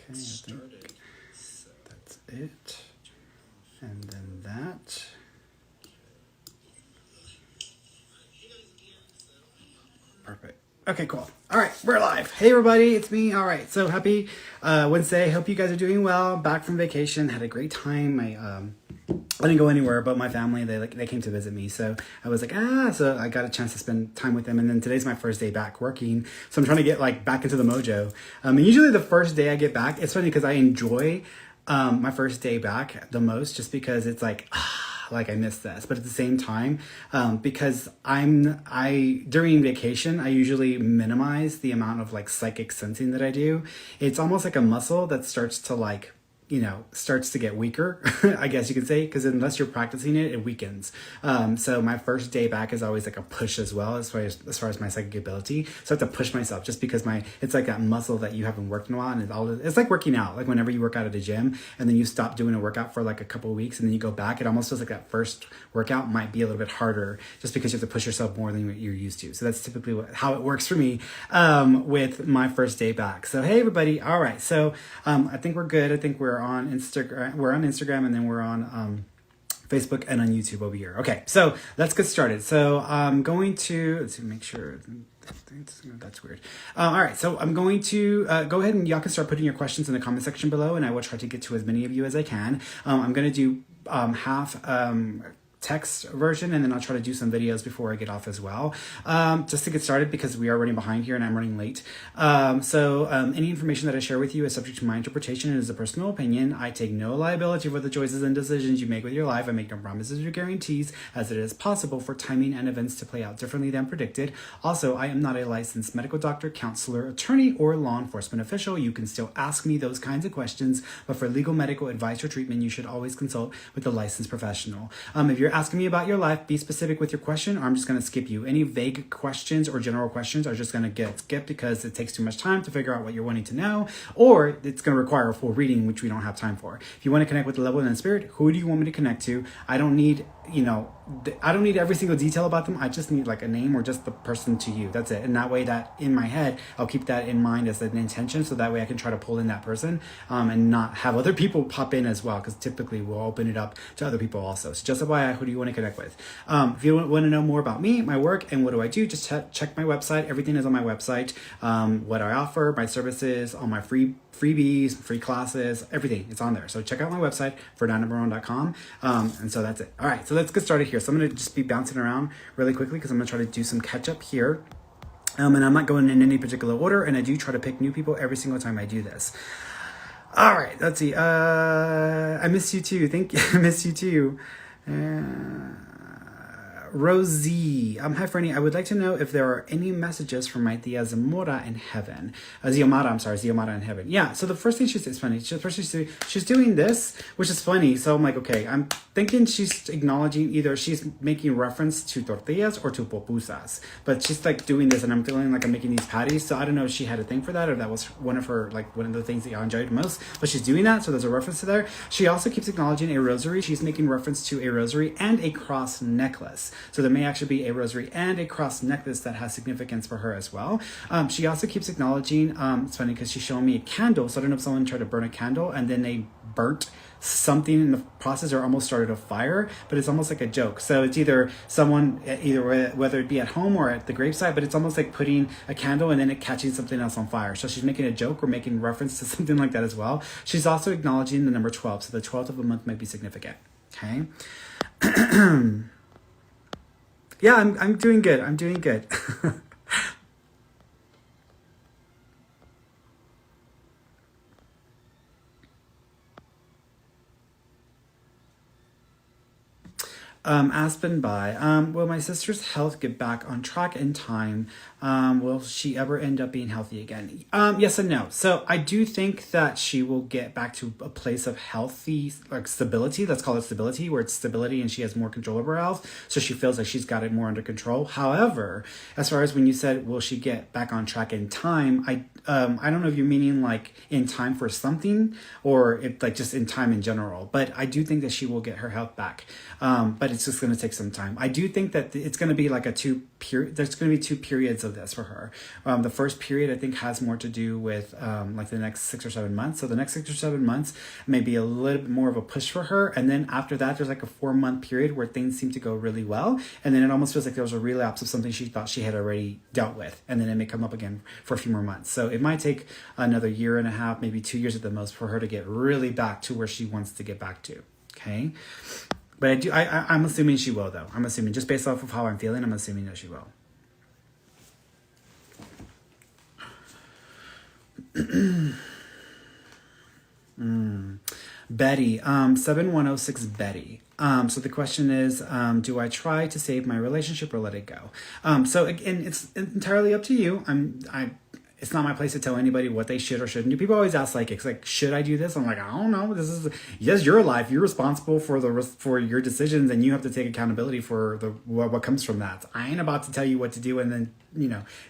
I think that's it. And then that. Perfect. Okay, cool. All right, we're live. Hey, everybody, it's me. All right, so happy Wednesday. Hope you guys are doing well. Back from vacation, had a great time. I didn't go anywhere, but my family, they came to visit me. So I was like, so I got a chance to spend time with them. And then today's my first day back working. So I'm trying to get back into the mojo. And usually the first day I get back, it's funny because I enjoy my first day back the most just because it's like I miss this. But at the same time, because during vacation, I usually minimize the amount of psychic sensing that I do. It's almost like a muscle that starts to get weaker, I guess you could say, because unless you're practicing it, it weakens. So my first day back is always like a push as well, as far as my psychic ability. So I have to push myself just because it's like that muscle that you haven't worked in a while. And it's like working out. Like whenever you work out at a gym and then you stop doing a workout for like a couple of weeks and then you go back, it almost feels like that first workout might be a little bit harder just because you have to push yourself more than you're used to. So that's typically how it works for me with my first day back. So hey everybody. All right. So I think we're good. I think we're on Instagram. We're on Instagram, and then we're on Facebook and on YouTube over here. Okay, so let's get started. So I'm going to make sure. That's weird. All right, so I'm going to go ahead and y'all can start putting your questions in the comment section below, and I will try to get to as many of you as I can. I'm going to do half text version, and then I'll try to do some videos before I get off as well, just to get started because we are running behind here and I'm running late. So any information that I share with you is subject to my interpretation and is a personal opinion. I take no liability for the choices and decisions you make with your life. I make no promises or guarantees, as it is possible for timing and events to play out differently than predicted. Also, I am not a licensed medical doctor, counselor, attorney, or law enforcement official. You can still ask me those kinds of questions, but for legal medical advice or treatment, you should always consult with a licensed professional. If you're asking me about your life, be specific with your question, or I'm just going to skip you. Any vague questions or general questions are just going to get skipped because it takes too much time to figure out what you're wanting to know, or it's going to require a full reading, which we don't have time for. If you want to connect with the level and spirit, who do you want me to connect to? I don't need every single detail about them. I just need a name or just the person to you. That's it. And that way, that in my head, I'll keep that in mind as an intention. So that way I can try to pull in that person and not have other people pop in as well. Because typically we'll open it up to other people also. So just FYI, who do you want to connect with? If you want to know more about me, my work, and what do I do, just check my website. Everything is on my website. What I offer, my services, all my freebies, free classes, everything. It's on there. So check out my website, fernandonbarone.com. And so that's it. All right. So let's get started here. So I'm going to just be bouncing around really quickly because I'm going to try to do some catch up here. And I'm not going in any particular order. And I do try to pick new people every single time I do this. All right. Let's see. I miss you too. Thank you. I miss you too. Rosie. Hi, Ferny. I would like to know if there are any messages from my tia Zamora in heaven. Ziomara in heaven. Yeah, so the first thing she says, it's funny. She's doing this, which is funny. So I'm like, okay, I'm thinking she's acknowledging either she's making reference to tortillas or to pupusas. But she's doing this, and I'm feeling like I'm making these patties. So I don't know if she had a thing for that or that was one of her, one of the things that I enjoyed most. But she's doing that, so there's a reference to there. She also keeps acknowledging a rosary. She's making reference to a rosary and a cross necklace. So there may actually be a rosary and a cross necklace that has significance for her as well. She also keeps acknowledging, it's funny because she's showing me a candle. So I don't know if someone tried to burn a candle and then they burnt something in the process or almost started a fire, but it's almost like a joke. So it's either someone, whether it be at home or at the gravesite, but it's almost like putting a candle and then it catching something else on fire. So she's making a joke or making reference to something like that as well. She's also acknowledging the number 12. So the 12th of a month might be significant. Okay. Yeah, I'm doing good. I'm doing good. Aspen by, will my sister's health get back on track in time? Will she ever end up being healthy again? Yes and no. So I do think that she will get back to a place of healthy, stability. Let's call it stability, where it's stability and she has more control over her health. So she feels like she's got it more under control. However, as far as when you said, will she get back on track in time? I don't know if you're meaning in time for something or just in time in general, but I do think that she will get her health back. But it's just going to take some time. I do think that it's going to be like there's going to be 2 periods of this for her. The first period I think has more to do with like the next 6 or 7 months. So the next 6 or 7 months may be a little bit more of a push for her. And then after that, there's like a 4-month period where things seem to go really well. And then it almost feels like there was a relapse of something she thought she had already dealt with. And then it may come up again for a few more months. So it might take another 1.5 years, maybe 2 years at the most, for her to get really back to where she wants to get back to. Okay. But I'm assuming she will, though. I'm assuming, just based off of how I'm feeling, I'm assuming that she will. Betty, 7106 Betty. So the question is, do I try to save my relationship or let it go? So again, it's entirely up to you. It's not my place to tell anybody what they should or shouldn't do. People always ask, like, it's like, should I do this? I'm like, I don't know. This is, yes, your life. You're responsible for your decisions, and you have to take accountability for what comes from that. I ain't about to tell you what to do and then,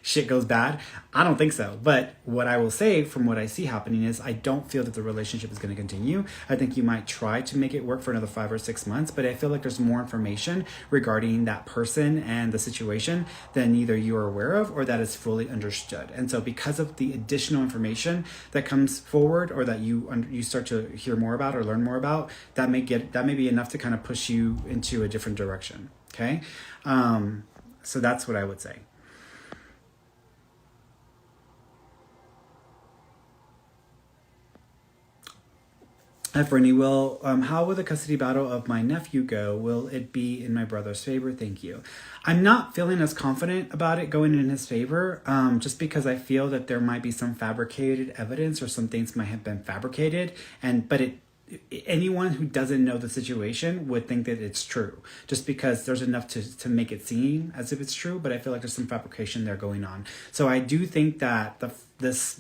shit goes bad. I don't think so. But what I will say from what I see happening is I don't feel that the relationship is going to continue. I think you might try to make it work for another 5 or 6 months, but I feel like there's more information regarding that person and the situation than either you are aware of or that is fully understood. And so because of the additional information that comes forward, or that you start to hear more about or learn more about, that may be enough to kind of push you into a different direction. Okay. So that's what I would say. Ferny, how will the custody battle of my nephew go? Will it be in my brother's favor? Thank you. I'm not feeling as confident about it going in his favor, just because I feel that there might be some fabricated evidence, or some things might have been fabricated, but anyone who doesn't know the situation would think that it's true, just because there's enough to make it seem as if it's true. But I feel like there's some fabrication there going on. So I do think that this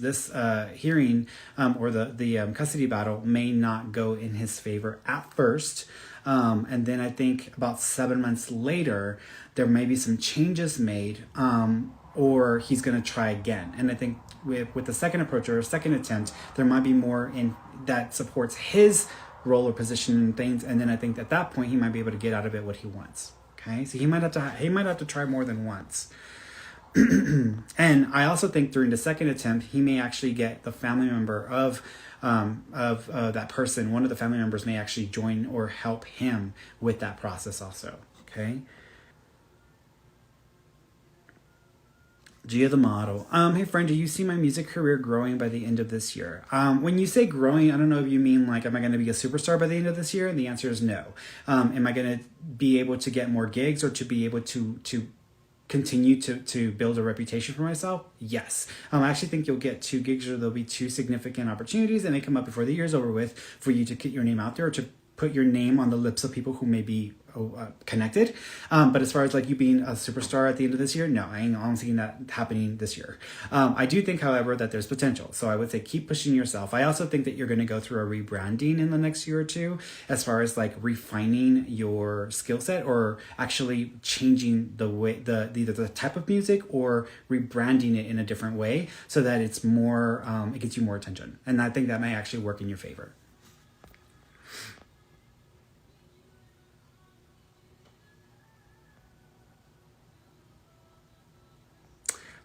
hearing or the custody battle may not go in his favor at first. And then I think about 7 months later, there may be some changes made, or he's going to try again. And I think with the second approach or a second attempt, there might be more in that supports his role or position in things. And then I think at that point, he might be able to get out of it what he wants. Okay. So he might have to try more than once. And I also think during the second attempt, he may actually get the family member of that person. One of the family members may actually join or help him with that process also. Okay. Gia the model. Hey friend, do you see my music career growing by the end of this year? When you say growing, I don't know if you mean like, am I going to be a superstar by the end of this year? And the answer is no. Am I going to be able to get more gigs, or to be able to continue to build a reputation for myself? Yes. I actually think you'll get 2 gigs, or there'll be 2 significant opportunities, and they come up before the year's over with, for you to get your name out there, or to put your name on the lips of people who may be connected. But as far as like you being a superstar at the end of this year, no, I don't see that happening this year. I do think, however, that there's potential. So I would say keep pushing yourself. I also think that you're going to go through a rebranding in the next year or two, as far as like refining your skill set, or actually changing the way either the type of music, or rebranding it in a different way, so that it's more, it gets you more attention. And I think that may actually work in your favor.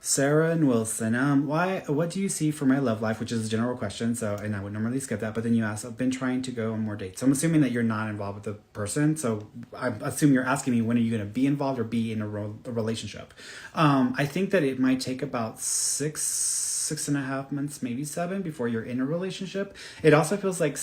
Sarah and Wilson, what do you see for my love life? Which is a general question, and I would normally skip that, but then you ask, I've been trying to go on more dates. So I'm assuming that you're not involved with the person. So I assume you're asking me, when are you going to be involved or be in a relationship? I think that it might take about 6.5 months, maybe 7, before you're in a relationship. It also feels like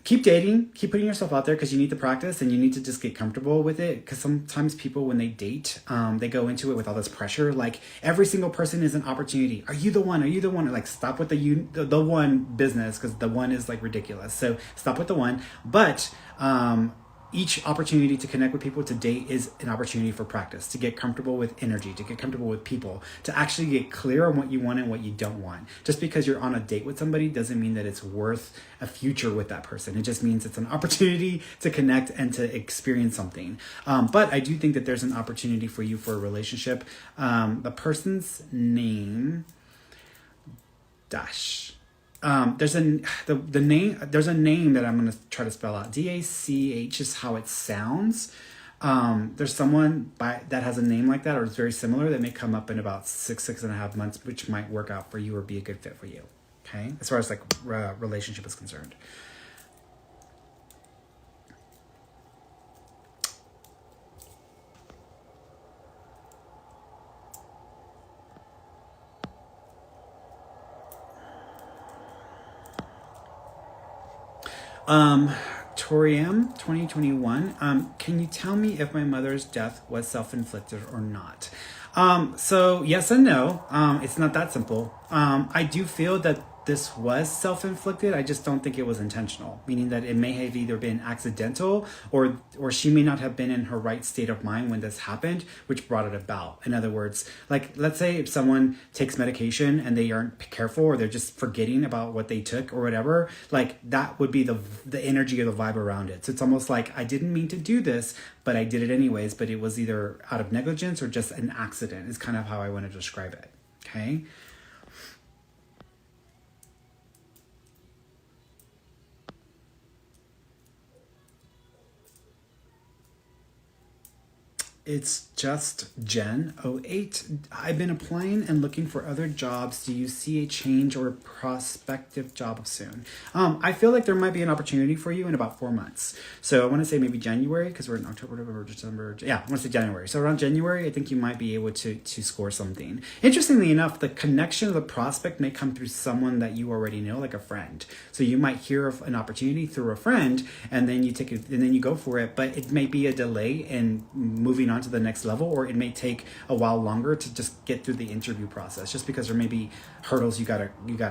keep dating, keep putting yourself out there, because you need to practice, and you need to just get comfortable with it. Because sometimes people, when they date, they go into it with all this pressure, like every single person is an opportunity. Are you the one? Are you the one? Like, stop with the one business, because the one is like ridiculous. So stop with the one. But each opportunity to connect with people, to date, is an opportunity for practice, to get comfortable with energy, to get comfortable with people, to actually get clear on what you want and what you don't want. Just because you're on a date with somebody doesn't mean that it's worth a future with that person. It just means it's an opportunity to connect and to experience something. But I do think that there's an opportunity for you for a relationship. The person's name, Dash. There's a name that I'm gonna try to spell out. DACH is how it sounds. There's someone that has a name like that or is very similar that may come up in about 6.5 months, which might work out for you or be a good fit for you. Okay, as far as like relationship is concerned. Toriam 2021. Can you tell me if my mother's death was self-inflicted or not? So yes and no. It's not that simple. I do feel that this was self-inflicted. I just don't think it was intentional, meaning that it may have either been accidental or she may not have been in her right state of mind when this happened, which brought it about. In other words, like let's say if someone takes medication and they aren't careful or they're just forgetting about what they took or whatever, like that would be the energy or the vibe around it. So it's almost like I didn't mean to do this, but I did it anyways, but it was either out of negligence or just an accident is kind of how I want to describe it. Okay. It's just Jen 08. I've been applying and looking for other jobs. Do you see a change or a prospective job soon? I feel like there might be an opportunity for you in about 4 months. So I want to say maybe January because we're in October, November, December. Yeah, I want to say January. So around January, I think you might be able to score something. Interestingly enough, the connection of the prospect may come through someone that you already know, like a friend. So you might hear of an opportunity through a friend, and then you take it, and then you go for it. But it may be a delay in moving on to the next level, or it may take a while longer to just get through the interview process, just because there may be hurdles you gotta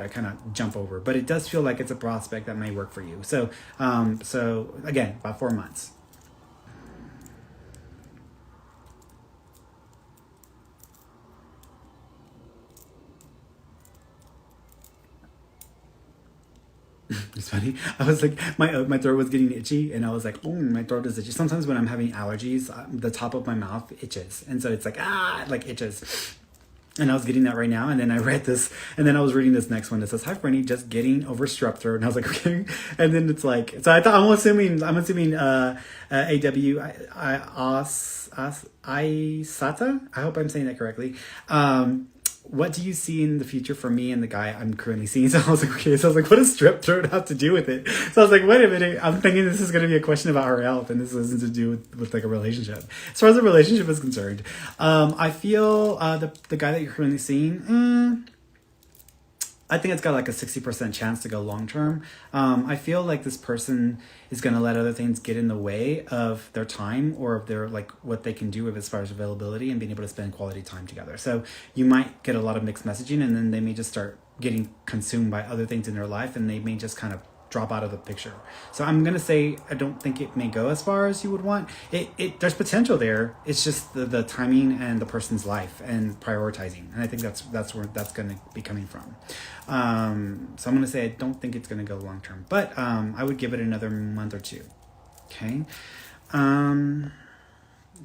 kind of jump over. But it does feel like it's a prospect that may work for you. So so again, about 4 months. It's funny. I was like, my throat was getting itchy, and I was like, oh, my throat is itchy. Sometimes when I'm having allergies, the top of my mouth itches, and so it's like like itches. And I was getting that right now, and then I read this, and then I was reading this next one that says, "Hi, Ferny, just getting over strep throat," and I was like, okay. And then it's like, so I thought I'm assuming Sata. I hope I'm saying that correctly. What do you see in the future for me and the guy I'm currently seeing? So I was like, okay. So I was like, what does strep throat have to do with it? So I was like, wait a minute. I'm thinking this is going to be a question about her health, and this isn't to do with like a relationship. As far as the relationship is concerned, I feel the guy that you're currently seeing, I think it's got like a 60% chance to go long term. I feel like this person is going to let other things get in the way of their time or of their like what they can do as far as availability and being able to spend quality time together. So you might get a lot of mixed messaging, and then they may just start getting consumed by other things in their life, and they may just kind of drop out of the picture. So I'm gonna say I don't think it may go as far as you would want. There's potential there. It's just the timing and the person's life and prioritizing. And I think that's where that's gonna be coming from. So I'm gonna say I don't think it's gonna go long term, but I would give it another month or two. Okay. Let me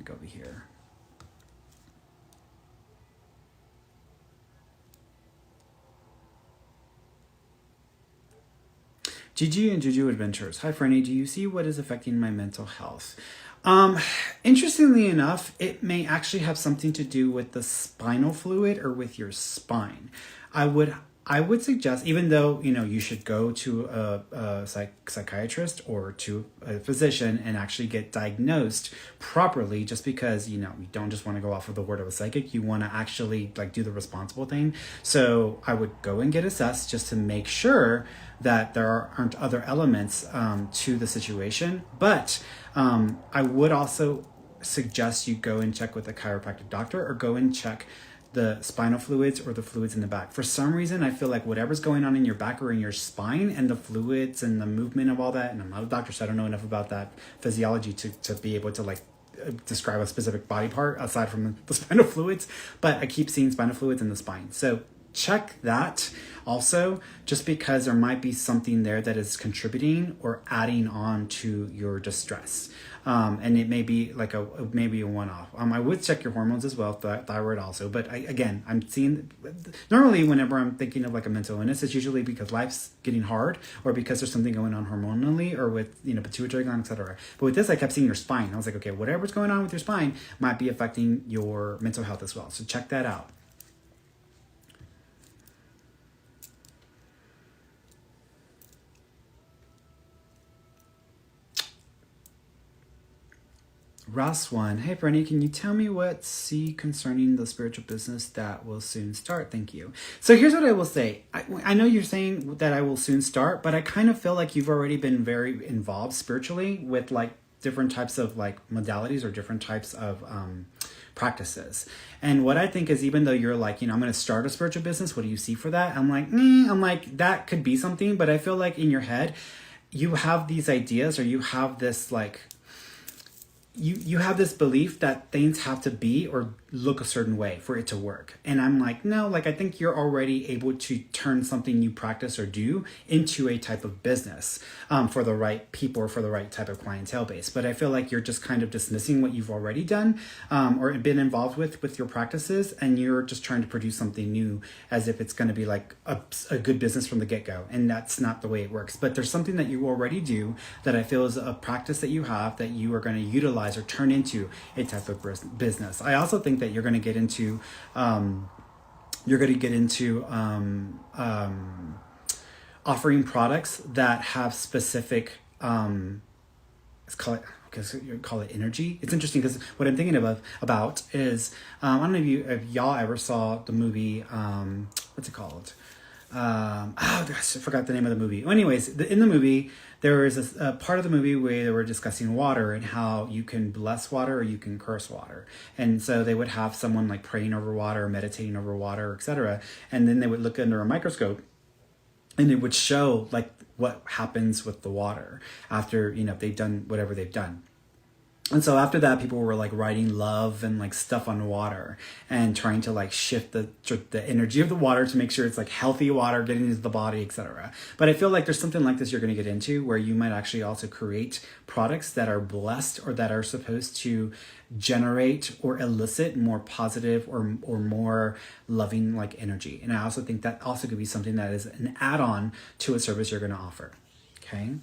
go over here. Gigi and Juju Adventures. Hi, Ferny. Do you see what is affecting my mental health? Interestingly enough, it may actually have something to do with the spinal fluid or with your spine. I would suggest, even though you should go to a psychiatrist or to a physician and actually get diagnosed properly, just because you don't just want to go off of the word of a psychic. You want to actually like do the responsible thing. So I would go and get assessed just to make sure that there aren't other elements to the situation. But I would also suggest you go and check with a chiropractic doctor, or go and check the spinal fluids or the fluids in the back. For some reason, I feel like whatever's going on in your back or in your spine and the fluids and the movement of all that, and I'm not a doctor, so I don't know enough about that physiology to be able to like describe a specific body part aside from the spinal fluids, but I keep seeing spinal fluids in the spine. So check that also, just because there might be something there that is contributing or adding on to your distress. And it may be like maybe a one-off. I would check your hormones as well, thyroid also. But again, I'm seeing normally whenever I'm thinking of like a mental illness, it's usually because life's getting hard or because there's something going on hormonally or with pituitary gland, etc. But with this, I kept seeing your spine. I was like, okay, whatever's going on with your spine might be affecting your mental health as well. So check that out. Ross one, hey Ferny, can you tell me what see concerning the spiritual business that will soon start? Thank you. So here's what I will say. I know you're saying that I will soon start, but I kind of feel like you've already been very involved spiritually with like different types of like modalities or different types of practices. And what I think is, even though you're like, I'm going to start a spiritual business, what do you see for that? I'm like, that could be something, but I feel like in your head, you have these ideas or you have this like, you have this belief that things have to be or look a certain way for it to work. And I'm like, no, like I think you're already able to turn something you practice or do into a type of business for the right people or for the right type of clientele base. But I feel like you're just kind of dismissing what you've already done or been involved with your practices, and you're just trying to produce something new as if it's going to be like a good business from the get-go. And that's not the way it works. But there's something that you already do that I feel is a practice that you have that you are going to utilize or turn into a type of business. I also think that you're going to get into offering products that have specific let's call it energy. It's interesting because what I'm thinking about is I don't know if y'all ever saw the movie what's it called? I forgot the name of the movie. Well, anyways, in the movie, there was a part of the movie where they were discussing water and how you can bless water or you can curse water. And so they would have someone like praying over water, meditating over water, etc. And then they would look under a microscope and it would show like what happens with the water after, they've done whatever they've done. And so after that, people were like writing love and like stuff on water and trying to like shift the energy of the water to make sure it's like healthy water getting into the body, etc. But I feel like there's something like this you're going to get into where you might actually also create products that are blessed or that are supposed to generate or elicit more positive or more loving like energy. And I also think that also could be something that is an add-on to a service you're going to offer. Okay.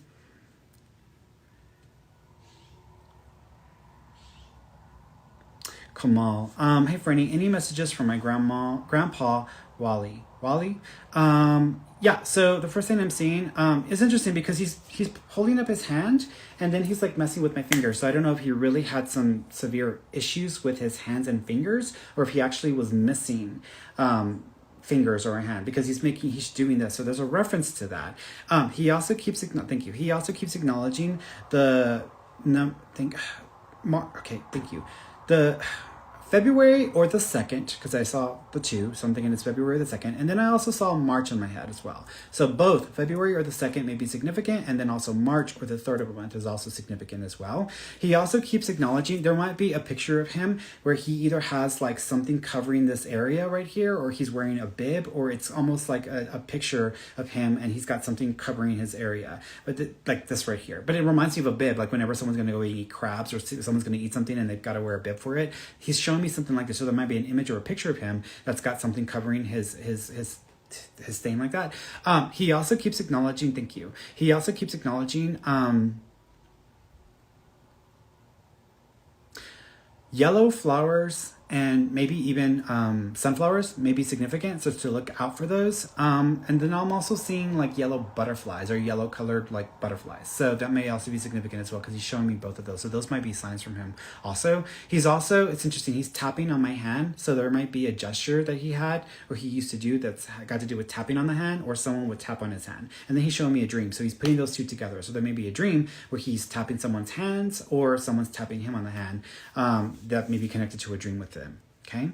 Kamal. Hey Ferny, any messages from my grandpa, Wally? Yeah, so the first thing I'm seeing is interesting because he's holding up his hand and then he's like messing with my fingers. So I don't know if he really had some severe issues with his hands and fingers or if he actually was missing fingers or a hand because he's doing this. So there's a reference to that. He also keeps acknowledging the the February or the 2nd, because I saw the 2, so I'm thinking it's February the 2nd, and then I also saw March in my head as well. So both February or the 2nd may be significant, and then also March or the 3rd of a month is also significant as well. He also keeps acknowledging there might be a picture of him where he either has like something covering this area right here, or he's wearing a bib, or it's almost like a picture of him and he's got something covering his area, but like this right here. But it reminds me of a bib, like whenever someone's going to go eat crabs or someone's going to eat something and they've got to wear a bib for it. He's showing me something like this, so there might be an image or a picture of him that's got something covering his thing like that. He also keeps acknowledging, thank you. He also keeps acknowledging yellow flowers and maybe even sunflowers may be significant, so to look out for those. And then I'm also seeing like yellow butterflies or yellow colored like butterflies. So that may also be significant as well because he's showing me both of those. So those might be signs from him also. He's also, it's interesting, he's tapping on my hand. So there might be a gesture that he had or he used to do that's got to do with tapping on the hand, or someone would tap on his hand. And then he's showing me a dream. So he's putting those two together. So there may be a dream where he's tapping someone's hands or someone's tapping him on the hand that may be connected to a dream with them. Okay.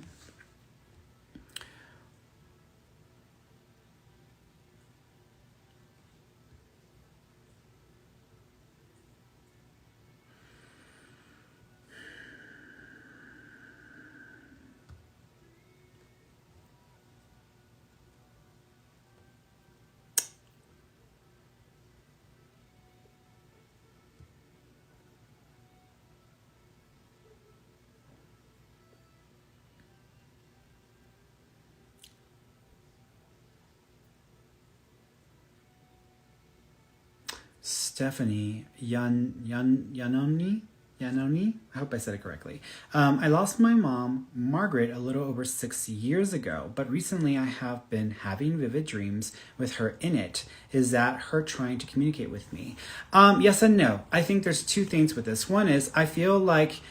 Stephanie Yanoni. I hope I said it correctly. I lost my mom, Margaret, a little over 6 years ago, but recently I have been having vivid dreams with her in it. Is that her trying to communicate with me? Yes and no. I think there's two things with this. One is I feel like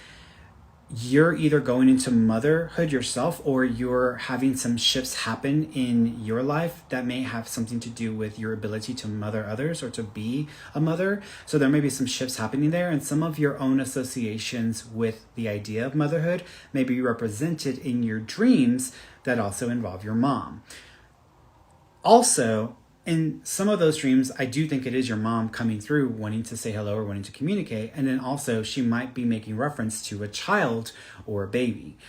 you're either going into motherhood yourself or you're having some shifts happen in your life that may have something to do with your ability to mother others or to be a mother. So there may be some shifts happening there, and some of your own associations with the idea of motherhood may be represented in your dreams that also involve your mom. Also, in some of those dreams, I do think it is your mom coming through, wanting to say hello or wanting to communicate. And then also she might be making reference to a child or a baby,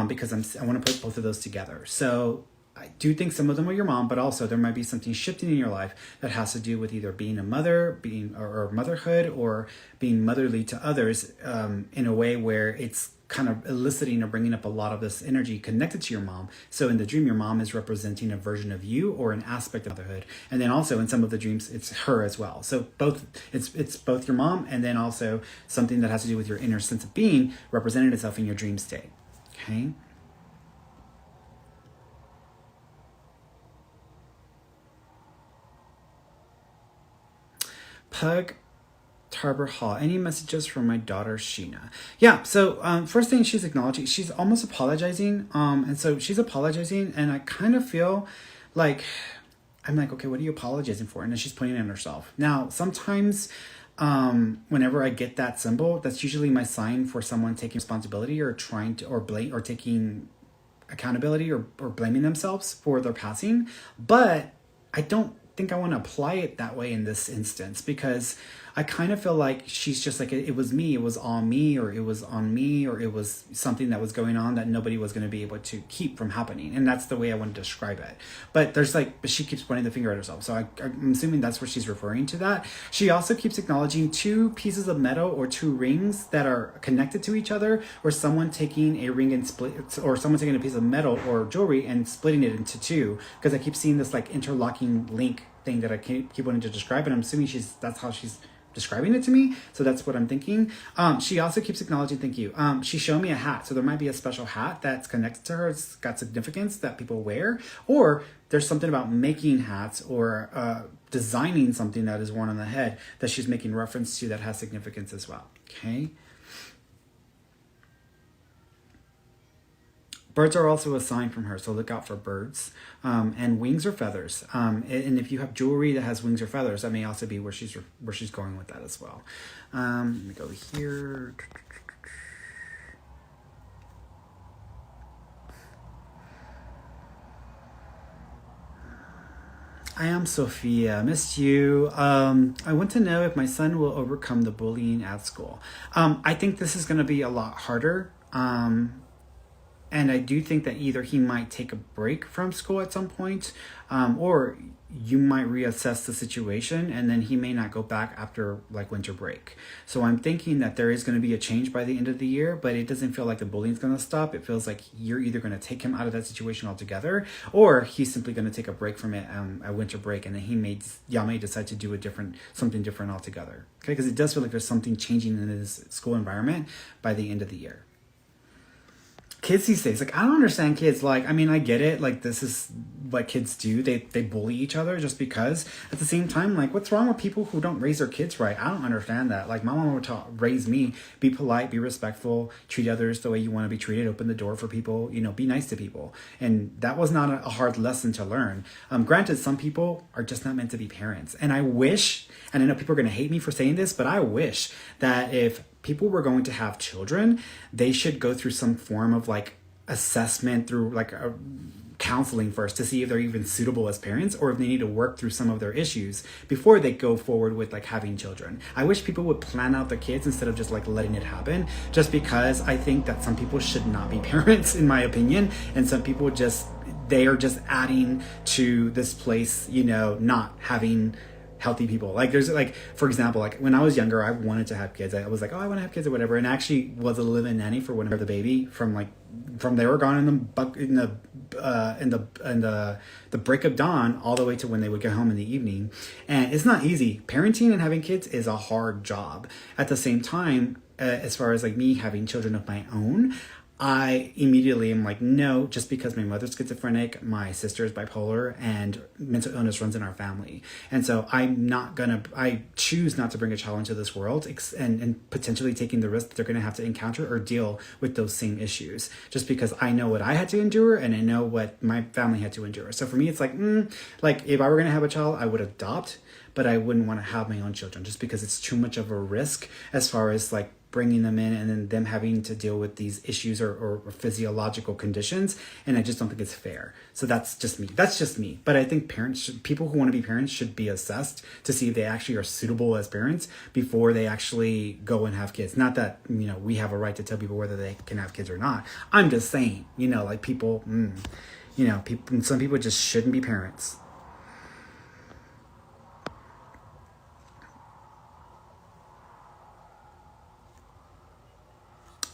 because I want to put both of those together. So I do think some of them are your mom, but also there might be something shifting in your life that has to do with either being a mother, or motherhood, or being motherly to others, in a way where it's kind of eliciting or bringing up a lot of this energy connected to your mom. So in the dream, your mom is representing a version of you or an aspect of motherhood. And then also in some of the dreams, it's her as well. So it's both your mom and then also something that has to do with your inner sense of being representing itself in your dream state. Okay. Pug Harbor Hall. Any messages from my daughter Sheena? Yeah, so first thing, she's acknowledging, she's almost apologizing. And so she's apologizing, and I kind of feel like, I'm like, okay, what are you apologizing for? And then she's putting it on herself. Now, sometimes whenever I get that symbol, that's usually my sign for someone taking responsibility or trying to, or blame, or taking accountability or blaming themselves for their passing. But I don't think I want to apply it that way in this instance, because I kind of feel like she's just like, it was me, it was all me, or it was on me, or it was something that was going on that nobody was going to be able to keep from happening. And that's the way I want to describe it. But there's like, but she keeps pointing the finger at herself. So I'm assuming that's where she's referring to that. She also keeps acknowledging two pieces of metal or two rings that are connected to each other, or someone taking a ring and split, or someone taking a piece of metal or jewelry and splitting it into two. Because I keep seeing this like interlocking link thing that I keep wanting to describe, and I'm assuming that's how she's describing it to me. So that's what I'm thinking. She also keeps acknowledging, thank you. She showed me a hat. So there might be a special hat that's connected to her. It's got significance that people wear, or there's something about making hats or designing something that is worn on the head that she's making reference to that has significance as well. Okay. Birds are also a sign from her, so look out for birds. And wings or feathers. And if you have jewelry that has wings or feathers, that may also be where she's going with that as well. Let me go here. I am Sophia. Missed you. I want to know if my son will overcome the bullying at school. I think this is going to be a lot harder. And I do think that either he might take a break from school at some point, or you might reassess the situation, and then he may not go back after like winter break. So I'm thinking that there is going to be a change by the end of the year, but it doesn't feel like the bullying is going to stop. It feels like you're either going to take him out of that situation altogether, or he's simply going to take a break from it at winter break, and then y'all may decide to do something different altogether. Okay, because it does feel like there's something changing in his school environment by the end of the year. Kids these days, like, I don't understand kids. Like, I mean, I get it. Like, this is what kids do. They bully each other just because. At the same time, like, what's wrong with people who don't raise their kids right? I don't understand that. Like, my mom would raise me, be polite, be respectful, treat others the way you want to be treated, open the door for people, be nice to people. And that was not a hard lesson to learn. Granted, some people are just not meant to be parents. And I wish, and I know people are going to hate me for saying this, but I wish that if people were going to have children, they should go through some form of like assessment through like a counseling first to see if they're even suitable as parents, or if they need to work through some of their issues before they go forward with like having children. I wish people would plan out their kids instead of just like letting it happen, just because I think that some people should not be parents, in my opinion, and some people they are just adding to this place, not having healthy people. Like there's like, for example, like when I was younger, I wanted to have kids. I was like, oh, I want to have kids or whatever, and I actually was a live-in nanny for when the baby from they were gone in the the break of dawn all the way to when they would get home in the evening. And it's not easy. Parenting and having kids is a hard job. At the same time, as far as like me having children of my own, I immediately am like, no, just because my mother's schizophrenic, my sister is bipolar, and mental illness runs in our family. And so I choose not to bring a child into this world and potentially taking the risk that they're going to have to encounter or deal with those same issues, just because I know what I had to endure and I know what my family had to endure. So for me, it's like, like if I were going to have a child, I would adopt, but I wouldn't want to have my own children just because it's too much of a risk as far as like bringing them in and then them having to deal with these issues or physiological conditions. And I just don't think it's fair. So that's just me. But I think people who want to be parents should be assessed to see if they actually are suitable as parents before they actually go and have kids. Not that, we have a right to tell people whether they can have kids or not. I'm just saying, like people, some people just shouldn't be parents.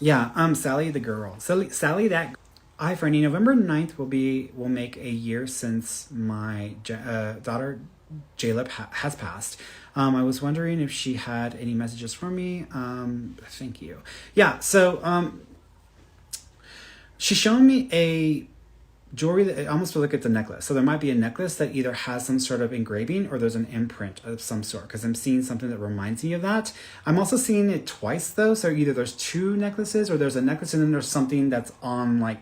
Yeah, Sally the girl. Sally that. Hi, Ferny. November 9th will make a year since my daughter Jaleb has passed. I was wondering if she had any messages for me. Thank you. Yeah, so she's showing me a jewelry that I almost feel like it's a necklace. So there might be a necklace that either has some sort of engraving or there's an imprint of some sort, because I'm seeing something that reminds me of that. I'm also seeing it twice though. So either there's two necklaces or there's a necklace and then there's something that's on like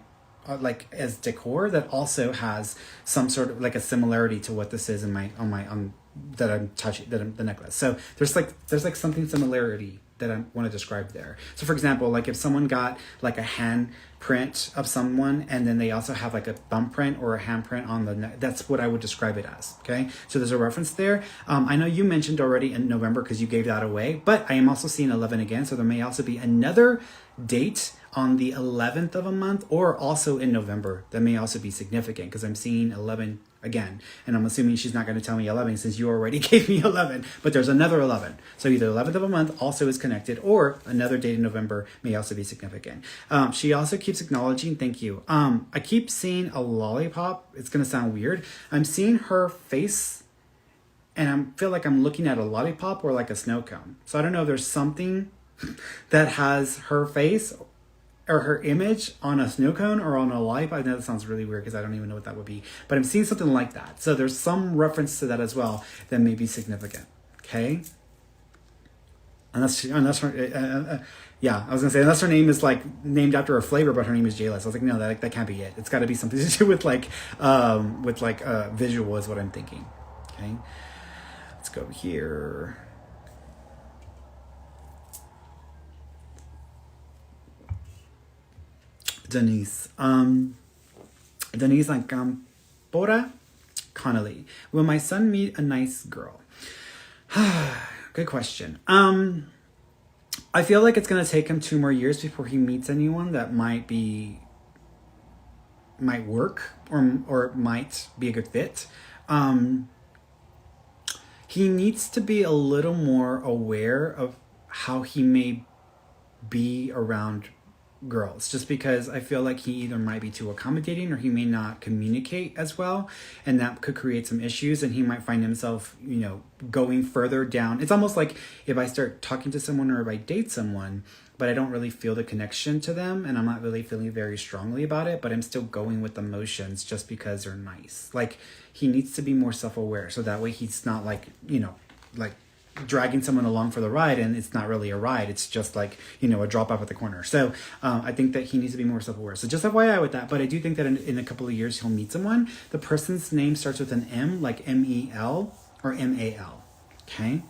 as decor that also has some sort of like a similarity to what this is in my on that I'm touching the necklace. So there's like something similarity that I want to describe there. So for example, like if someone got like a hand print of someone and then they also have like a thumbprint or a handprint on that's what I would describe it as. Okay, so there's a reference there. I know you mentioned already in November because you gave that away, but I am also seeing 11 again, so there may also be another date on the 11th of a month or also in November that may also be significant, because I'm seeing 11 again, and I'm assuming she's not going to tell me 11 since you already gave me 11, but there's another 11. So either 11th of a month also is connected, or another date in November may also be significant. She also keeps acknowledging, thank you. I keep seeing a lollipop. It's going to sound weird. I'm seeing her face and I feel like I'm looking at a lollipop or like a snow cone. So I don't know if there's something that has her face or her image on a snow cone or on a lollipop. I know that sounds really weird because I don't even know what that would be, but I'm seeing something like that. So there's some reference to that as well that may be significant. Okay. Unless her, yeah, I was gonna say unless her name is like named after a flavor, but her name is Jayla. So I was like, no, that can't be it. It's got to be something to do with like visual is what I'm thinking. Okay. Let's go here. Denise. Denise like Bora Connolly. Will my son meet a nice girl? Good question. I feel like it's gonna take him 2 more years before he meets anyone that might work or might be a good fit. He needs to be a little more aware of how he may be around girls, just because I feel like he either might be too accommodating or he may not communicate as well, and that could create some issues, and he might find himself going further down. It's almost like if I start talking to someone or if I date someone but I don't really feel the connection to them and I'm not really feeling very strongly about it, but I'm still going with emotions just because they're nice. Like he needs to be more self-aware so that way he's not like dragging someone along for the ride and it's not really a ride, it's just like a drop off at the corner. So I think that he needs to be more self-aware. So just FYI with that, but I do think that in a couple of years he'll meet someone. The person's name starts with an M, like M-E-L or M-A-L. Okay.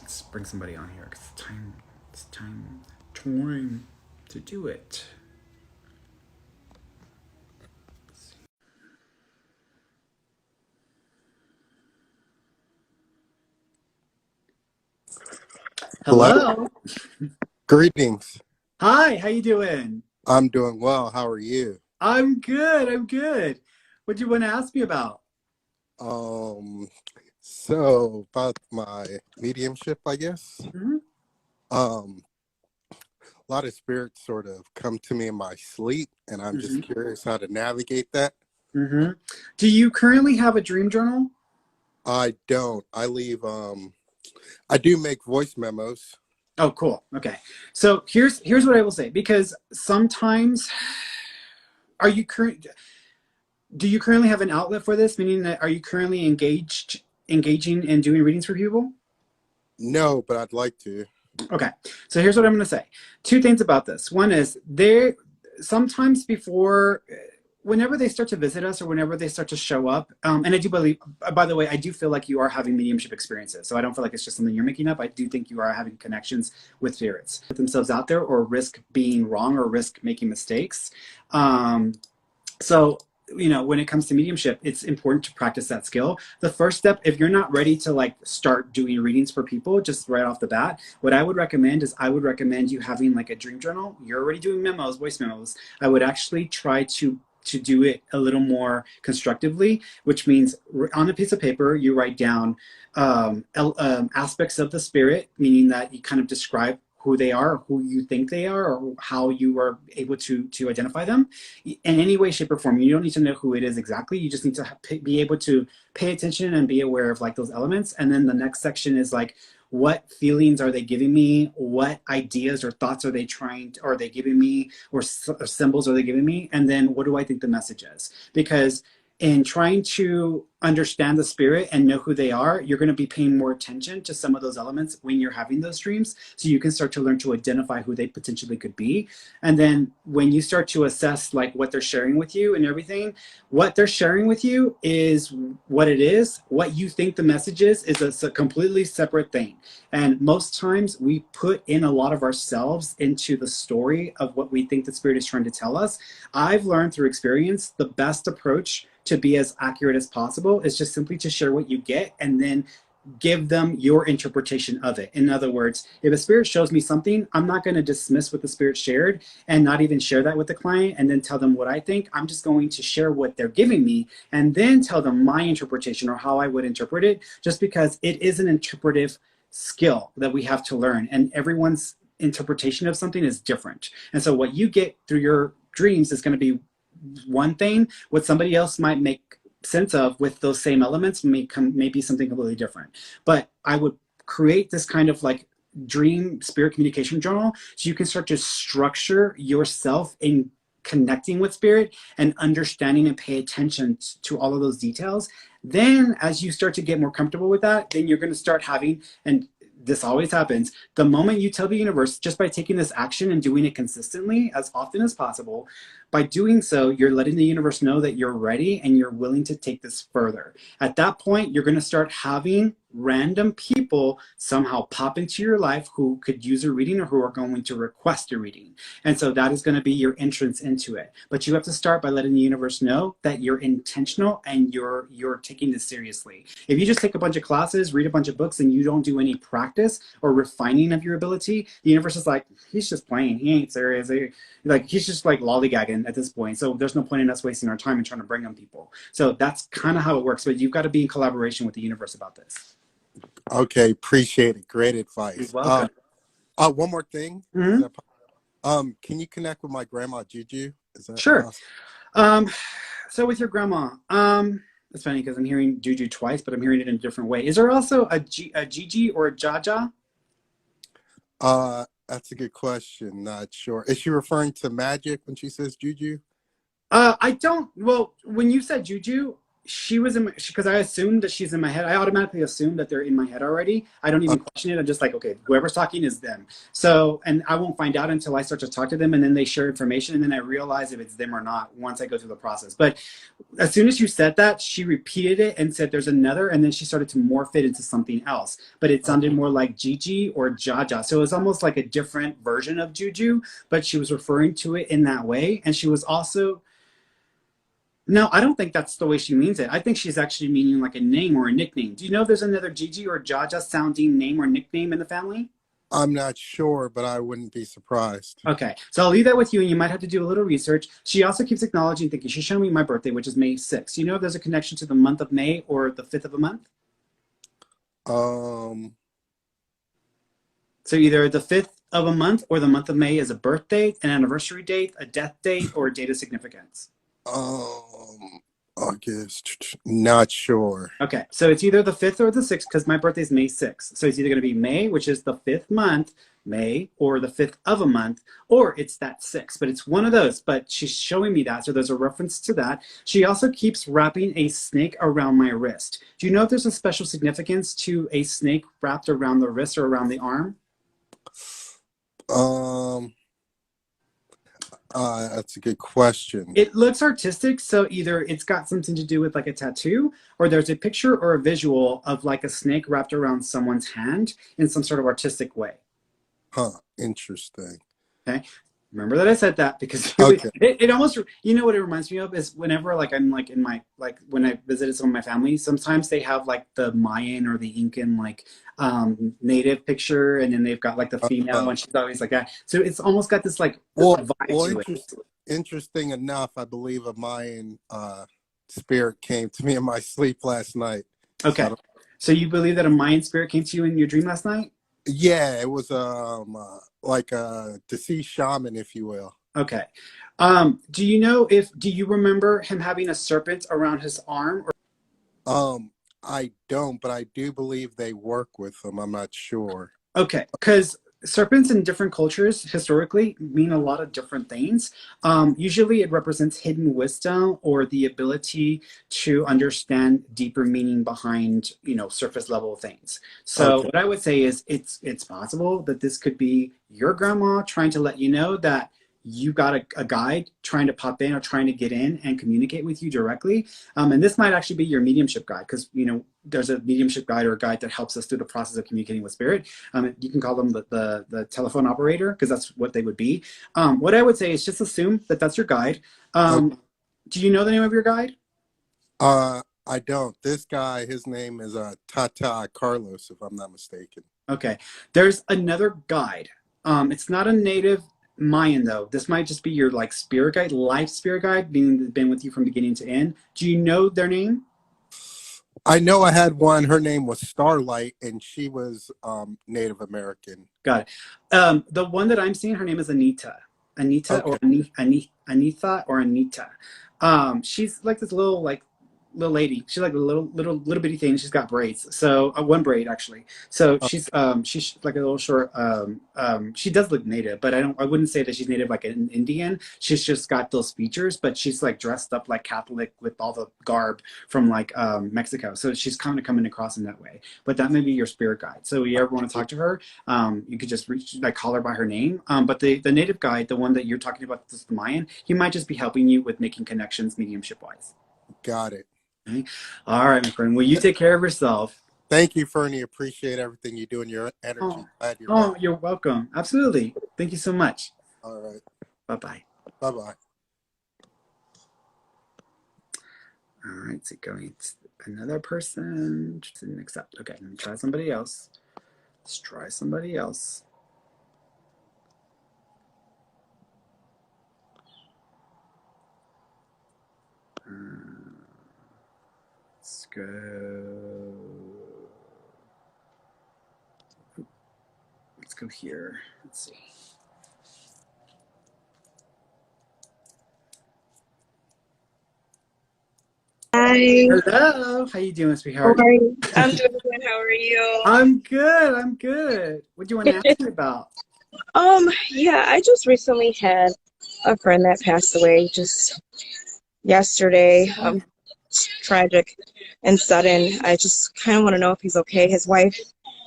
Let's bring somebody on here because it's time to do it. Hello. Hello. Greetings. Hi, how you doing? I'm doing well. How are you? I'm good. I'm good. What do you want to ask me about? Um, so about my mediumship, I guess. hmm Um, a lot of spirits sort of come to me in my sleep, and I'm just hmm curious how to navigate that. hmm Do you currently have a dream journal? I don't. I do make voice memos. Oh, cool. Okay. So here's what I will say because sometimes are you current do you currently have an outlet for this? Meaning that are you currently engaging and doing readings for people? No, but I'd like to. Okay, so here's what I'm going to say. Two things about this. One is there sometimes before, whenever they start to visit us or whenever they start to show up, and I do believe, by the way, I do feel like you are having mediumship experiences. So I don't feel like it's just something you're making up. I do think you are having connections with spirits, put themselves out there or risk being wrong or risk making mistakes. Um, so, when it comes to mediumship, it's important to practice that skill. The first step, if you're not ready to like start doing readings for people just right off the bat, what I would recommend is I would recommend you having like a dream journal. You're already doing memos, voice memos. I would actually try to do it a little more constructively, which means on a piece of paper you write down aspects of the spirit, meaning that you kind of describe who they are, or who you think they are, or how you are able to identify them in any way, shape, or form. You don't need to know who it is exactly. You just need to be able to pay attention and be aware of like those elements. And then the next section is like, what feelings are they giving me? What ideas or thoughts are they are they giving me? Or symbols are they giving me? And then what do I think the message is? Because in trying to understand the spirit and know who they are, you're going to be paying more attention to some of those elements when you're having those dreams. So you can start to learn to identify who they potentially could be. And then when you start to assess like what they're sharing with you and everything, what they're sharing with you is what it is. What you think the message is a completely separate thing. And most times we put in a lot of ourselves into the story of what we think the spirit is trying to tell us. I've learned through experience the best approach to be as accurate as possible is just simply to share what you get and then give them your interpretation of it. In other words, if a spirit shows me something, I'm not going to dismiss what the spirit shared and not even share that with the client and then tell them what I think. I'm just going to share what they're giving me and then tell them my interpretation or how I would interpret it, just because it is an interpretive skill that we have to learn. And everyone's interpretation of something is different. And so what you get through your dreams is going to be one thing, what somebody else might make sense of with those same elements may be something completely different. But I would create this kind of like dream spirit communication journal so you can start to structure yourself in connecting with spirit and understanding and pay attention to all of those details. Then as you start to get more comfortable with that, then you're going to start having, and this always happens, the moment you tell the universe, just by taking this action and doing it consistently as often as possible, by doing so, you're letting the universe know that you're ready and you're willing to take this further. At that point, you're going to start having random people somehow pop into your life who could use a reading or who are going to request a reading. And so that is going to be your entrance into it. But you have to start by letting the universe know that you're intentional and you're taking this seriously. If you just take a bunch of classes, read a bunch of books, and you don't do any practice or refining of your ability, the universe is like, he's just playing. He ain't serious. Like he's just like lollygagging at this point. So there's no point in us wasting our time and trying to bring on people. So that's kind of how it works. But you've got to be in collaboration with the universe about this. Okay, appreciate it. Great You're advice. welcome. One more thing. Is Mm-hmm. that can you connect with my grandma Juju? Is that Sure. possible? Um, so with your grandma, it's funny because I'm hearing Juju twice, but I'm hearing it in a different way. Is there also a Gigi or a Jaja? That's a good question. Not sure. Is she referring to magic when she says Juju? I don't. Well, when you said Juju, she was in because I assumed that she's in my head. I automatically assume that they're in my head already. I don't Uh, even question it. I'm just like, okay, whoever's talking is them. So, and I won't find out until I start to talk to them, and then they share information, and then I realize if it's them or not once I go through the process. But as soon as you said that, she repeated it and said, "There's another," and then she started to morph it into something else. But it uh, sounded more like Gigi or Jaja. So it was almost like a different version of Juju, but she was referring to it in that way, and she was also no, I don't think that's the way she means it. I think she's actually meaning like a name or a nickname. Do you know if there's another Gigi or Jaja sounding name or nickname in the family? I'm not sure, but I wouldn't be surprised. Okay, so I'll leave that with you, and you might have to do a little research. She also keeps acknowledging, thinking she's showing me my birthday, which is May 6th. You know if there's a connection to the month of May or the 5th of a month? Um, So either the 5th of a month or the month of May is a birth date, an anniversary date, a death date, or a date of significance. um, August, not sure. Okay, so it's either the 5th or the 6th because my birthday is May 6th. So it's either going to be May, which is the 5th month, May, or the 5th of a month, or it's that 6th. But it's one of those. But she's showing me that. So there's a reference to that. She also keeps wrapping a snake around my wrist. Do you know if there's a special significance to a snake wrapped around the wrist or around the arm? Um, that's a good question. It looks artistic, so either it's got something to do with like a tattoo, or there's a picture or a visual of like a snake wrapped around someone's hand in some sort of artistic way. Huh, interesting. Okay. Remember that I said that because Okay. it almost, you know what it reminds me of is whenever like I'm like in my, like when I visited some of my family, sometimes they have like the Mayan or the Incan like native picture, and then they've got like the female and she's always like that. So it's almost got this like Well, vibe to it. interesting enough, I believe a Mayan spirit came to me in my sleep last night. Okay. So you believe that a Mayan spirit came to you in your dream last night? Yeah, it was like a deceased shaman, if you will. Okay. Do you know do you remember him having a serpent around his arm? I don't, but I do believe they work with them. I'm not sure. Okay, because serpents in different cultures historically mean a lot of different things. Usually it represents hidden wisdom or the ability to understand deeper meaning behind, you know, surface level things. So Okay, what I would say is it's possible that this could be your grandma trying to let you know that you got a guide trying to pop in or trying to get in and communicate with you directly. And this might actually be your mediumship guide because, you know, there's a mediumship guide or a guide that helps us through the process of communicating with spirit. You can call them the telephone operator because that's what they would be. What I would say is just assume that that's your guide. okay. Do you know the name of your guide? I don't. This guy, his name is Tata Carlos, if I'm not mistaken. Okay. There's another guide. It's not a native Mayan though. This might just be your like spirit guide, life spirit guide, being been with you from beginning to end. Do you know their name? I know I had one. Her name was Starlight, and she was Native American. Got it. The one that I'm seeing, her name is Anita. Anita Okay. or Anita or Anita. She's like this little lady. She's like a little bitty thing. She's got braids. So one braid actually. So she's like a little short. She does look native, but I wouldn't say that she's native like an Indian. She's just got those features, but she's like dressed up like Catholic with all the garb from like Mexico. So she's kind of coming across in that way. But that may be your spirit guide. So if you ever want to talk to her, you could just call her by her name. But the native guide, the one that you're talking about, this Mayan, he might just be helping you with making connections mediumship wise. Got it. Okay. All right, my friend. Well, you take care of yourself. Thank you, Ferny. Appreciate everything you do and your energy. Glad you're Oh, back. you're welcome. Absolutely. Thank you so much. All right. Bye-bye. Bye-bye. All right, so going to another person. Didn't accept. Okay, let me try somebody else. Let's try somebody else. Let's go. Let's go here. Let's see. Hi. Hello. How you doing, How sweetheart? are you? I'm doing good. How are you? I'm good. I'm good. What do you want to ask me about? Yeah, I just recently had a friend that passed away just yesterday. Tragic and sudden. I just kind of want to know if he's okay. His wife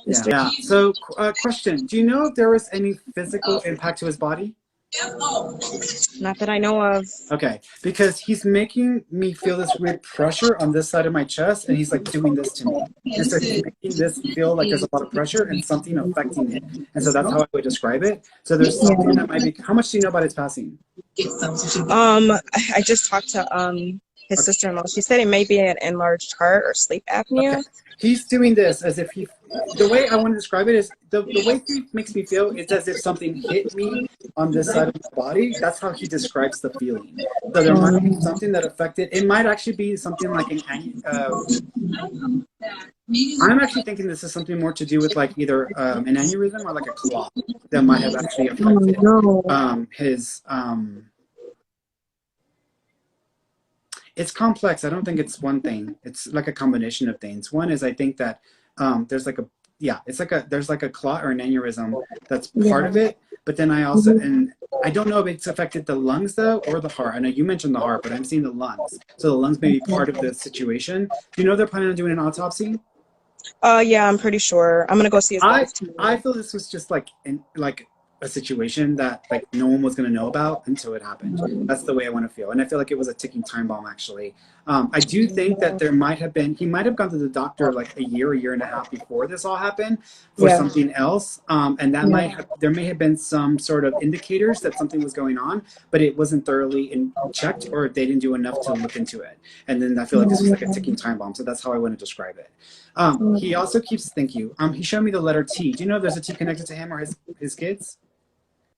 is Yeah. Yeah. So, question: do you know if there was any physical impact to his body? not that I know of. Okay, because he's making me feel this weird pressure on this side of my chest, and he's like doing this to me. And so he's making this feel like there's a lot of pressure and something affecting it. And so that's how I would describe it. So there's something that might be. How much do you know about his passing? I just talked to his sister-in-law. She said it may be an enlarged heart or sleep Okay. apnea. He's doing this as if the way I want to describe it is the way he makes me feel is as if something hit me on this side of the body. That's how he describes the feeling. So there might be something that affected. It might actually be something like I'm actually thinking this is something more to do with like either an aneurysm or like a clot that might have actually affected his. It's complex. I don't think it's one thing. It's like a combination of things. One is I think that there's like a there's like a clot or an aneurysm that's part of it. But then I also and I don't know if it's affected the lungs though or the heart. I know you mentioned the heart, but I'm seeing the lungs. So the lungs may be part of the situation. Do you know they're planning on doing an autopsy? Yeah, I'm pretty sure. I'm gonna go see his wife tomorrow. I feel this was just like a situation that like no one was going to know about until it happened. That's the way I want to feel, and I feel like it was a ticking time bomb. Actually, I do think that he might have gone to the doctor like a year and a half before this all happened for something else, and that there may have been some sort of indicators that something was going on, but it wasn't thoroughly checked, or they didn't do enough to look into it. And then I feel like this was like a ticking time bomb. So that's how I want to describe it. He also keeps, thank you. He showed me the letter T. Do you know if there's a T connected to him or his kids?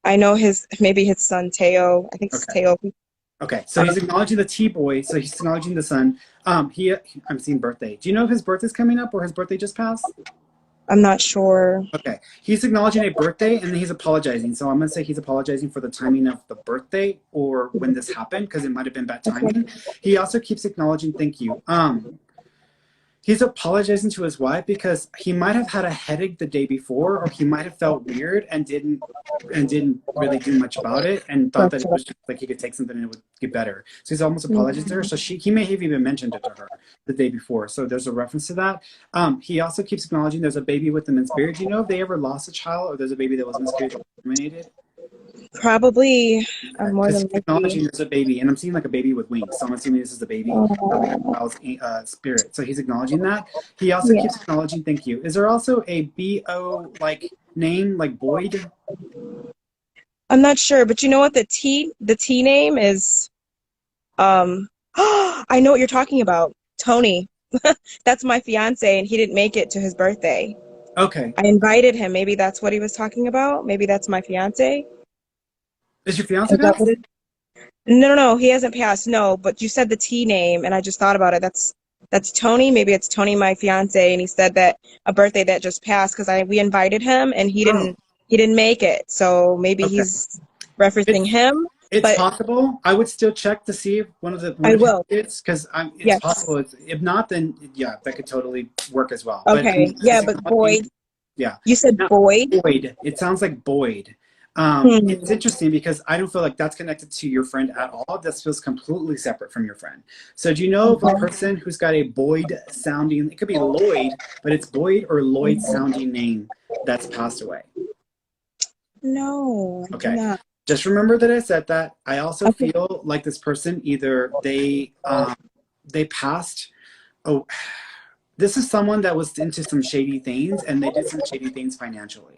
I know maybe his son Teo. I think it's Teo. Okay, so he's acknowledging the T boy. So he's acknowledging the son. I'm seeing birthday. Do you know if his birthday's coming up or his birthday just passed? I'm not sure. Okay, he's acknowledging a birthday and then he's apologizing. So I'm gonna say he's apologizing for the timing of the birthday or when this happened because it might have been bad timing. He also keeps acknowledging thank you. He's apologizing to his wife because he might have had a headache the day before, or he might have felt weird and didn't really do much about it, and thought that it was just like he could take something and it would get better. So he's almost apologizing to her. So he may have even mentioned it to her the day before. So there's a reference to that. He also keeps acknowledging there's a baby with them in spirit. Do you know if they ever lost a child, or there's a baby that was miscarried or terminated? Probably more than likely. Acknowledging there's a baby, and I'm seeing like a baby with wings, so I'm assuming this is a baby, like a child's spirit. So he's acknowledging that. He also keeps acknowledging thank you. Is there also a B-O like name, like Boyd? I'm not sure, but you know what the T name is? I know what you're talking about. Tony. That's my fiance, and he didn't make it to his birthday. Okay. I invited him. Maybe that's what he was talking about. Maybe that's my fiance. Is your fiance passed? No, he hasn't passed. No, but you said the T name, and I just thought about it. That's Tony. Maybe it's Tony, my fiance, and he said that a birthday that just passed because we invited him, and he didn't make it. So maybe he's referencing him. It's possible. I would still check to see if one of it's because it's possible. If not, then that could totally work as well. Okay. But Boyd. Yeah. You said Boyd. Boyd. It sounds like Boyd. It's interesting because I don't feel like that's connected to your friend at all. This feels completely separate from your friend. So do you know of a person who's got a Boyd sounding, it could be Lloyd, but it's Boyd or Lloyd sounding name that's passed away? No. Okay. Just remember that I said that. I also feel like this person either they passed. Oh, this is someone that was into some shady things, and they did some shady things financially.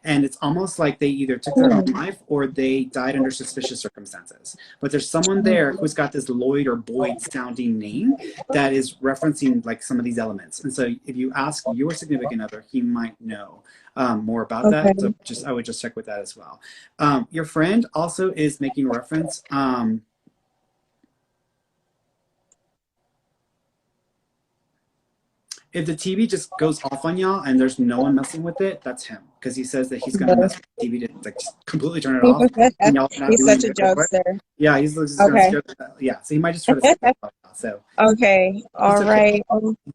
And it's almost like they either took their own life or they died under suspicious circumstances. But there's someone there who's got this Lloyd or Boyd sounding name that is referencing like some of these elements. And so if you ask your significant other, he might know more about that. So I would just check with that as well. Your friend also is making reference. If the TV just goes off on y'all and there's no one messing with it, that's him. Because he says that he's going to mess with the TV to like just completely turn it off. And y'all not he's such a jokester. Yeah, he's just so he might just try to set that up. So okay, all right.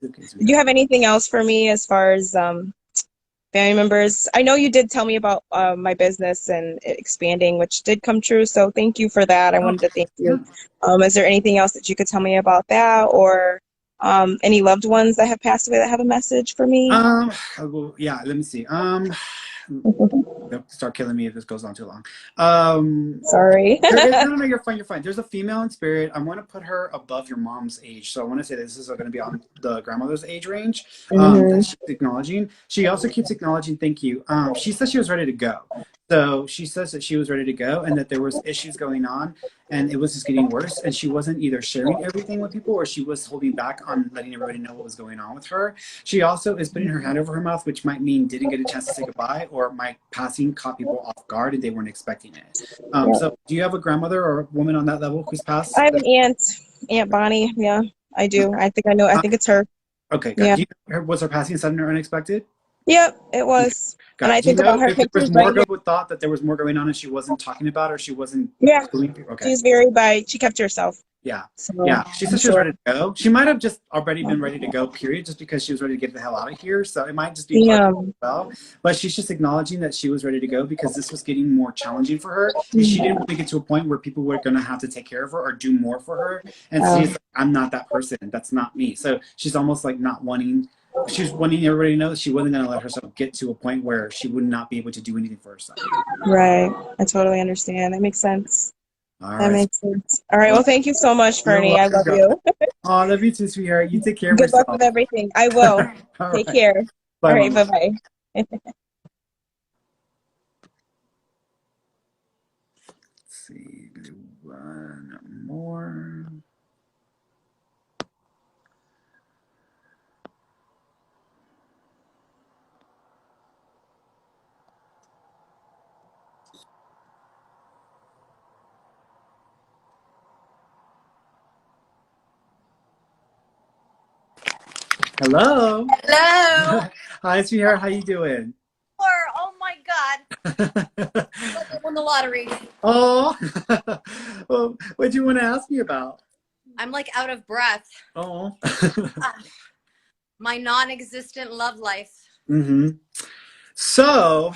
Do you have anything else for me as far as family members? I know you did tell me about my business and it expanding, which did come true. So thank you for that. I wanted to thank you. Is there anything else that you could tell me about that, or any loved ones that have passed away that have a message for me? Yeah, let me see. They'll start killing me if this goes on too long. Sorry. No, you're fine. You're fine. There's a female in spirit. I want to put her above your mom's age. So I want to say this is going to be on the grandmother's age range. That she's acknowledging. She also keeps acknowledging thank you. She says she was ready to go. So she says that she was ready to go and that there was issues going on and it was just getting worse. And she wasn't either sharing everything with people or she was holding back on letting everybody know what was going on with her. She also is putting her hand over her mouth, which might mean didn't get a chance to say goodbye or my passing caught people off guard and they weren't expecting it. Yeah. So do you have a grandmother or a woman on that level who's passed? I have an Aunt Bonnie. Yeah, I do. I think I know. I think it's her. Okay, good. Yeah. Was her passing sudden or unexpected? Yep, it was. Got And it. I Do you think about know her if there was pictures more right here. people thought that there was more going on and she wasn't talking about it or she wasn't Yeah, doing it? Okay. she's very she kept to herself. Yeah. So Yeah. She I'm said she was sure. ready to go. She might have just already been ready to go, period, just because she was ready to get the hell out of here. So it might just be part of it Yeah. as well. But she's just acknowledging that she was ready to go because this was getting more challenging for her. And she didn't really get to a point where people were going to have to take care of her or do more for her. And she's like, I'm not that person. That's not me. So she's almost like not wanting. She was wanting everybody to know that she wasn't going to let herself get to a point where she would not be able to do anything for herself. Right. I totally understand. That makes sense. All That right. makes sense. All right. Well, thank you so much, You're Fernie. I welcome, love girl. you. Oh, I love you too, sweetheart. You take care of Good luck yourself. with everything. I will. All Take right. care. Bye, All right. Mama. Bye-bye. Let's see. Do one more. Hello. Hello. Hi, sweetheart. How you doing? Oh my God. Like I won the lottery. Oh. Well, what do you want to ask me about? I'm like out of breath. Oh. My non-existent love life. Mm-hmm. So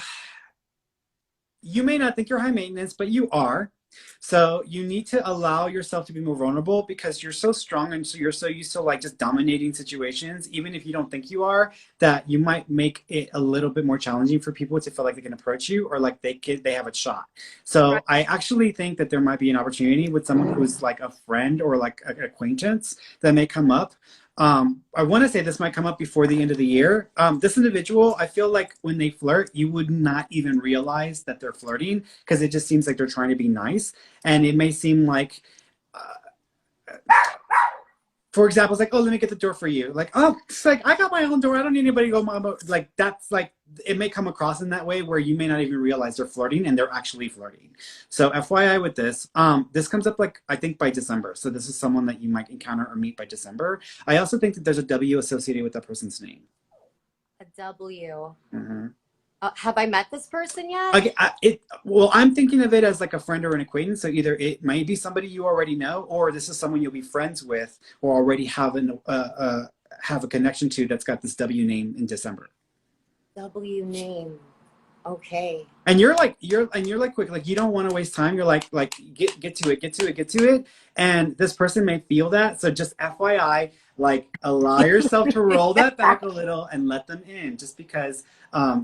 you may not think you're high maintenance, but you are. So you need to allow yourself to be more vulnerable because you're so strong and so you're so used to like just dominating situations, even if you don't think you are, that you might make it a little bit more challenging for people to feel like they can approach you or like they have a shot. So Right. I actually think that there might be an opportunity with someone who's like a friend or like an acquaintance that may come up. I want to say this might come up before the end of the year. This individual, I feel like when they flirt, you would not even realize that they're flirting because it just seems like they're trying to be nice. And it may seem like, for example, it's like, oh, let me get the door for you. Like, oh, it's like, I got my own door. I don't need anybody to go, mama. Like, that's like, it may come across in that way where you may not even realize they're flirting and they're actually flirting. So FYI with this, this comes up like, I think by December. So this is someone that you might encounter or meet by December. I also think that there's a W associated with that person's name. A W. Mm-hmm. Have I met this person yet? Okay, well, I'm thinking of it as like a friend or an acquaintance. So either it might be somebody you already know, or this is someone you'll be friends with, or already have have a connection to that's got this W name in December. W name. Okay. And you're like quick, like you don't want to waste time. You're like get to it. And this person may feel that. So just FYI, like allow yourself to roll that back a little and let them in, just because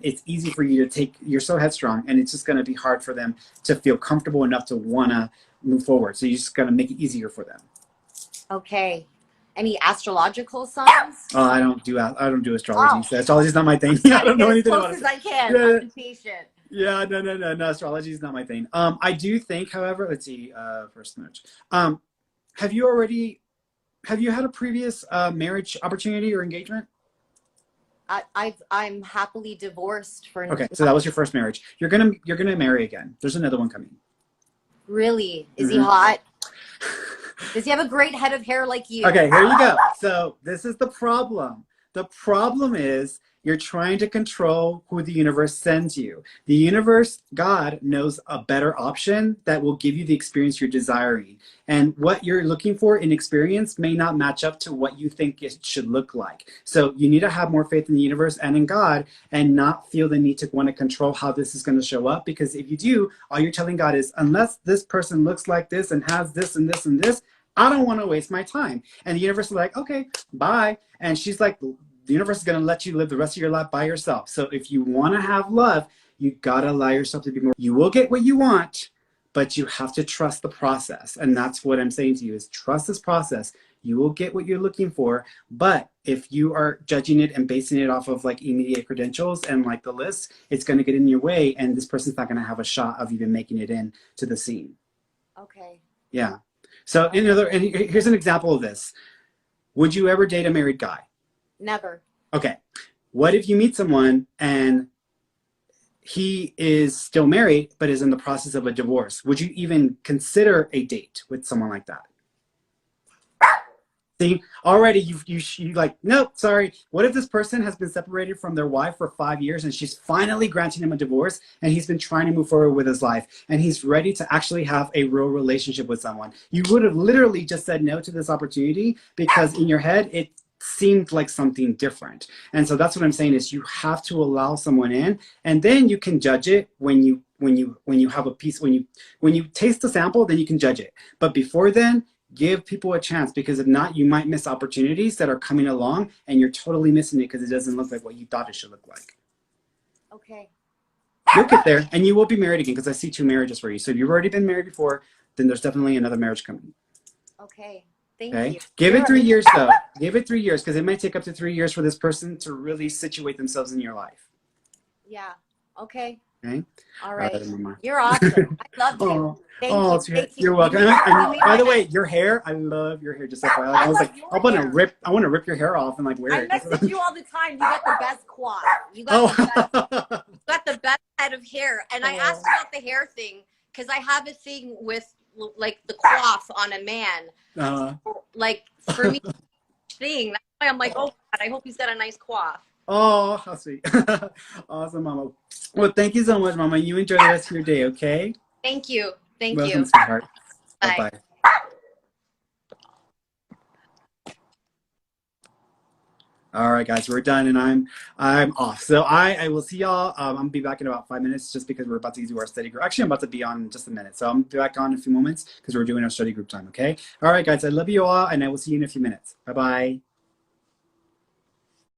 it's easy for you to take. You're so headstrong, and it's just going to be hard for them to feel comfortable enough to want to move forward. So you just got to make it easier for them. Okay. Any astrological signs? I don't do astrology. Oh. So astrology is not my thing. I don't know anything about it. As close as I can. Yeah. I'm impatient. Yeah, no. Astrology is not my thing. I do think, however, let's see. First marriage. Have you had a previous marriage opportunity or engagement? I'm happily divorced for. Okay, so that was your first marriage. You're gonna marry again. There's another one coming. Really? Is he Mhm. hot? Does he have a great head of hair like you? Okay, here you go. So this is the problem. The problem is you're trying to control who the universe sends you. The universe, God, knows a better option that will give you the experience you're desiring. And what you're looking for in experience may not match up to what you think it should look like. So you need to have more faith in the universe and in God and not feel the need to want to control how this is going to show up. Because if you do, all you're telling God is, unless this person looks like this and has this and this and this, I don't want to waste my time. And the universe is like, okay, bye. And she's like, the universe is going to let you live the rest of your life by yourself. So if you want to have love, you got to allow yourself to be more. You will get what you want, but you have to trust the process. And that's what I'm saying to you is trust this process. you will get what you're looking for. But if you are judging it and basing it off of like immediate credentials and like the list, it's going to get in your way, and this person's not going to have a shot of even making it in to the scene. Okay. Yeah. So and here's an example of this. Would you ever date a married guy? Never. Okay. What if you meet someone and he is still married but is in the process of a divorce? Would you even consider a date with someone like that? See, already you like, nope, sorry. What if this person has been separated from their wife for 5 years and she's finally granting him a divorce, and he's been trying to move forward with his life and he's ready to actually have a real relationship with someone? You would have literally just said no to this opportunity because in your head it seemed like something different. And so that's what I'm saying is you have to allow someone in, and then you can judge it when you have a piece, when you taste the sample, then you can judge it. But before then, give people a chance, because if not, you might miss opportunities that are coming along and you're totally missing it because it doesn't look like what you thought it should look like. Okay. You'll get there, and you will be married again, because I see 2 marriages for you. So if you've already been married before, then there's definitely another marriage coming. Okay. Thank Okay. you. Give it 3 years though. Give it 3 years, because it might take up to 3 years for this person to really situate themselves in your life. Yeah. Okay. Okay. All right. Mama. You're awesome. I love you. Oh, Thank you. sweetheart. Thank you. You're welcome. You And made by my the way, night. your hair, I love your hair. Just like I was love like, your I want to hair. rip your hair off and like wear I it. message you all the time. You got the best coif. You got the best head of hair. And I asked about the hair thing because I have a thing with like the coif on a man. Like for me, thing. That's why I'm like, oh God, I hope he's got a nice coif. Oh, how sweet. Awesome, Mama. Well, thank you so much, Mama. You enjoy the rest of your day, okay? Thank you. Thank Welcome, you. sweetheart. Bye. Bye-bye. All right, guys, we're done, and I'm off. So I will see y'all. I'm gonna be back in about 5 minutes, just because we're about to do our study group. Actually, I'm about to be on in just a minute, so I'm gonna be back on in a few moments because we're doing our study group time. Okay. All right, guys, I love you all, and I will see you in a few minutes. Bye bye.